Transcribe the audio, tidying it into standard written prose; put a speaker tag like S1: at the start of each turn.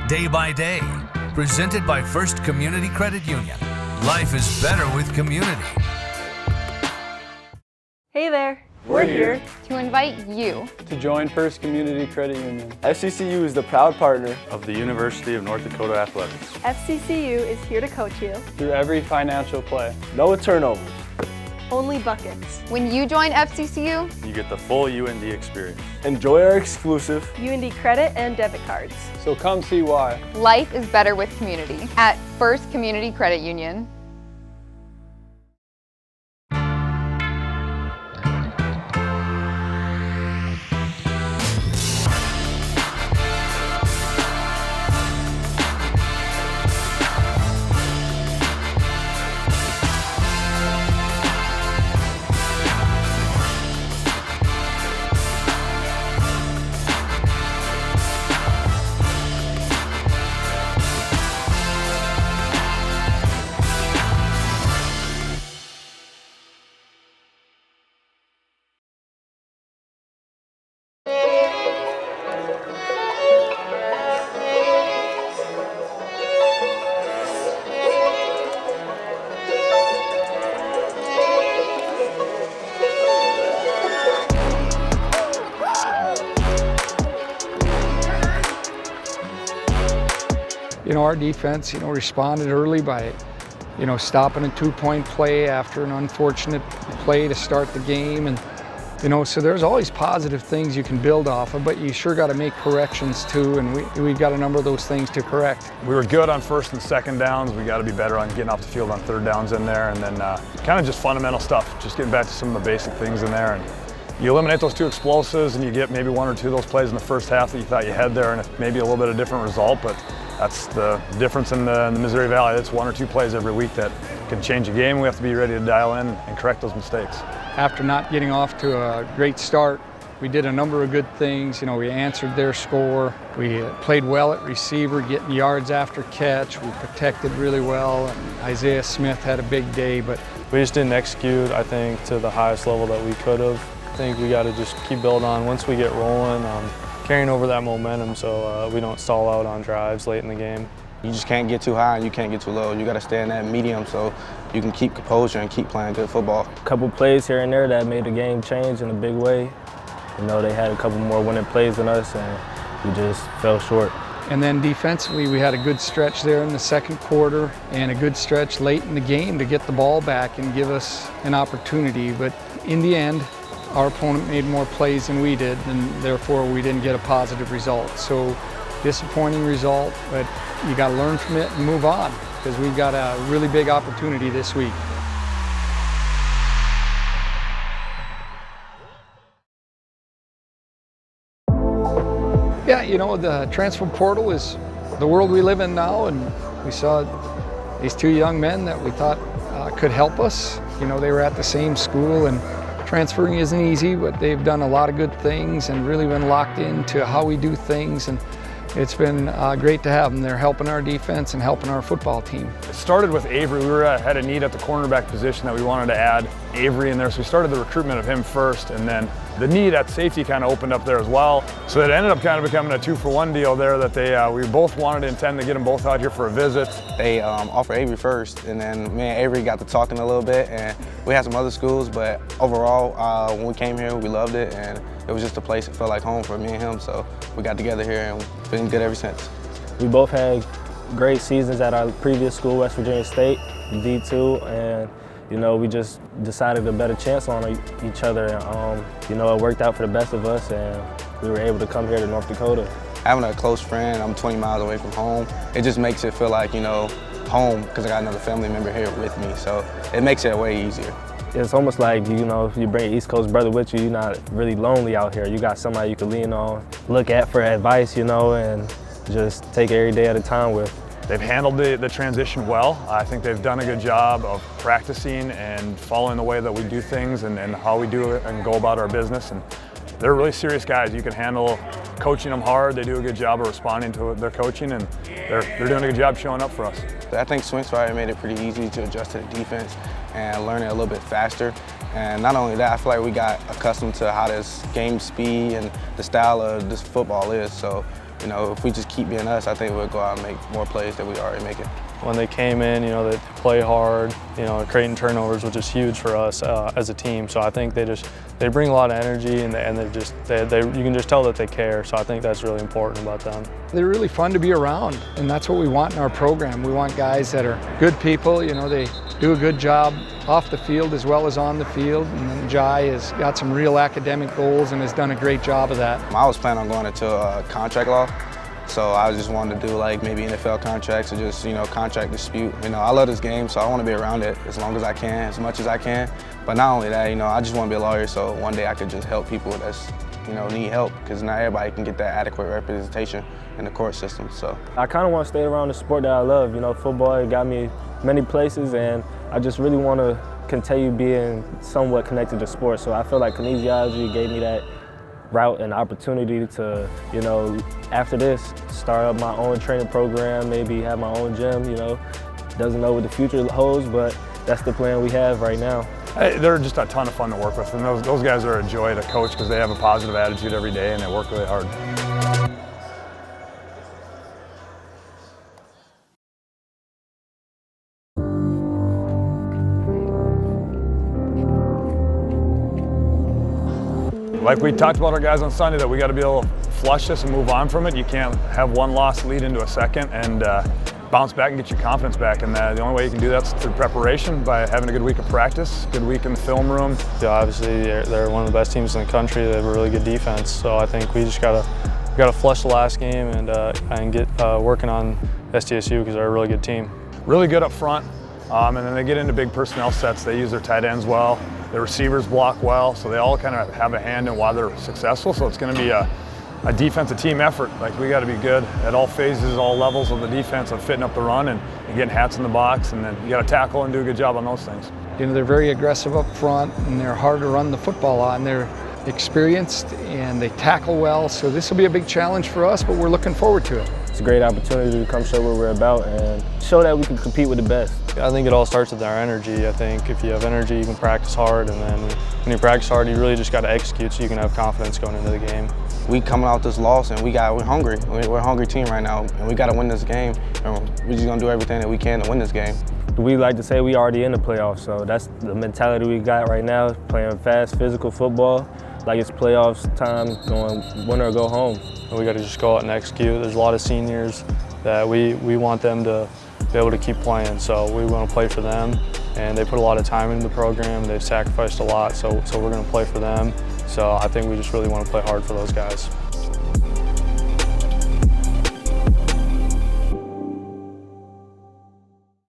S1: Day by day. Presented by First Community Credit Union. Life is better with community.
S2: Hey there. We're here
S3: to invite you
S4: to join First Community Credit Union.
S5: FCCU is the proud partner
S6: of the University of North Dakota Athletics.
S2: FCCU is here to coach you
S4: through every financial play.
S5: No turnovers.
S2: Only buckets.
S3: When you join FCCU,
S6: you get the full UND experience.
S5: Enjoy our exclusive
S2: UND credit and debit cards.
S4: So come see why.
S3: Life is better with community at First Community Credit Union.
S7: Our defense, responded early by, stopping a two-point play after an unfortunate play to start the game. And, so there's always positive things you can build off of, but you sure got to make corrections too, and we've got a number of those things to correct.
S6: We were good on first and second downs. We got to be better on getting off the field on third downs in there, and then kind of just fundamental stuff, just getting back to some of the basic things in there. And you eliminate those two explosives, and you get maybe one or two of those plays in the first half that you thought you had there, and maybe a little bit of different result, but that's the difference in the Missouri Valley. It's one or two plays every week that can change a game. We have to be ready to dial in and correct those mistakes.
S7: After not getting off to a great start, we did a number of good things. We answered their score. We played well at receiver, getting yards after catch. We protected really well, and Isaiah Smith had a big day. But
S4: we just didn't execute, I think, to the highest level that we could have. I think we got to just keep building on once we get rolling. Carrying over that momentum so we don't stall out on drives late in the game.
S5: You just can't get too high and you can't get too low. You got to stay in that medium so you can keep composure and keep playing good football.
S8: A couple plays here and there that made the game change in a big way. They had a couple more winning plays than us and we just fell short.
S7: And then defensively, we had a good stretch there in the second quarter and a good stretch late in the game to get the ball back and give us an opportunity. But in the end, our opponent made more plays than we did, and therefore we didn't get a positive result. So disappointing result, but you got to learn from it and move on because we've got a really big opportunity this week. Yeah, the transfer portal is the world we live in now, and we saw these two young men that we thought could help us. They were at the same school, and transferring isn't easy, but they've done a lot of good things and really been locked into how we do things, and it's been great to have them. They're helping our defense and helping our football team.
S6: It started with Avery. We had a need at the cornerback position that we wanted to add Avery in there, so we started the recruitment of him first, and then the need at safety kind of opened up there as well. So it ended up kind of becoming a 2-for-1 deal there that we both wanted to intend to get them both out here for a visit.
S5: They offered Avery first, and then me and Avery got to talking a little bit, and we had some other schools, but overall, when we came here, we loved it, and it was just a place that felt like home for me and him, so we got together here, and we've been good ever since.
S8: We both had great seasons at our previous school, West Virginia State, D2, and we just decided a better chance on each other. It worked out for the best of us, and we were able to come here to North Dakota.
S5: Having a close friend, I'm 20 miles away from home, it just makes it feel like, home, because I got another family member here with me, so it makes it way easier.
S8: It's almost like, if you bring an East Coast brother with you, you're not really lonely out here. You got somebody you can lean on, look at for advice, and just take it every day at a time with.
S6: They've handled the transition well. I think they've done a good job of practicing and following the way that we do things and how we do it and go about our business. And they're really serious guys. You can handle coaching them hard. They do a good job of responding to their coaching, and they're doing a good job showing up for us.
S5: I think Swinksfire made it pretty easy to adjust to the defense and learn it a little bit faster. And not only that, I feel like we got accustomed to how this game speed and the style of this football is. So you know, if we just keep being us, I think we'll go out and make more plays than we already making.
S4: When they came in, you know, they play hard, you know, creating turnovers, which is huge for us as a team. So I think they bring a lot of energy, and you can just tell that they care. So I think that's really important about them.
S7: They're really fun to be around, and that's what we want in our program. We want guys that are good people. You know, they do a good job off the field as well as on the field. And then Jai has got some real academic goals and has done a great job of that.
S5: I was planning on going into contract law. So I just wanted to do like maybe NFL contracts or just, you know, contract dispute. You know, I love this game, so I want to be around it as long as I can, as much as I can. But not only that, you know, I just want to be a lawyer so one day I could just help people that's, you know, need help, because not everybody can get that adequate representation in the court system. So
S8: I kind of want to stay around the sport that I love. You know, football, it got me many places, and I just really want to continue being somewhat connected to sports. So I feel like kinesiology gave me that route and opportunity to, you know, after this, start up my own training program, maybe have my own gym, you know. Doesn't know what the future holds, but that's the plan we have right now.
S6: Hey, they're just a ton of fun to work with, and those guys are a joy to coach because they have a positive attitude every day and they work really hard. Like we talked about our guys on Sunday, that we got to be able to flush this and move on from it. You can't have one loss lead into a second and bounce back and get your confidence back. And the only way you can do that is through preparation, by having a good week of practice, good week in the film room.
S4: Yeah, obviously they're one of the best teams in the country. They have a really good defense. So I think we just gotta flush the last game and get working on SDSU because they're a really good team.
S6: Really good up front, and then they get into big personnel sets. They use their tight ends well. The receivers block well, so they all kind of have a hand in why they're successful. So it's going to be a defensive team effort. Like, we got to be good at all phases, all levels of the defense, of fitting up the run and getting hats in the box, and then you got to tackle and do a good job on those things.
S7: You know, they're very aggressive up front, and they're hard to run the football on. They're experienced and they tackle well, so this will be a big challenge for us, but we're looking forward to it.
S8: It's a great opportunity to come show what we're about and show that we can compete with the best.
S4: I think it all starts with our energy. I think if you have energy, you can practice hard, and then when you practice hard, you really just got to execute so you can have confidence going into the game.
S5: We coming out this loss, and we're hungry. We're a hungry team right now, and we got to win this game. And we're just gonna do everything that we can to win this game.
S8: We like to say we already in the playoffs, so that's the mentality we got right now, playing fast, physical football. Like it's playoffs time, going win or go home.
S4: We got to just go out and execute. There's a lot of seniors that we want them to be able to keep playing, so we want to play for them. And they put a lot of time into the program. They've sacrificed a lot, so we're going to play for them. So I think we just really want to play hard for those guys.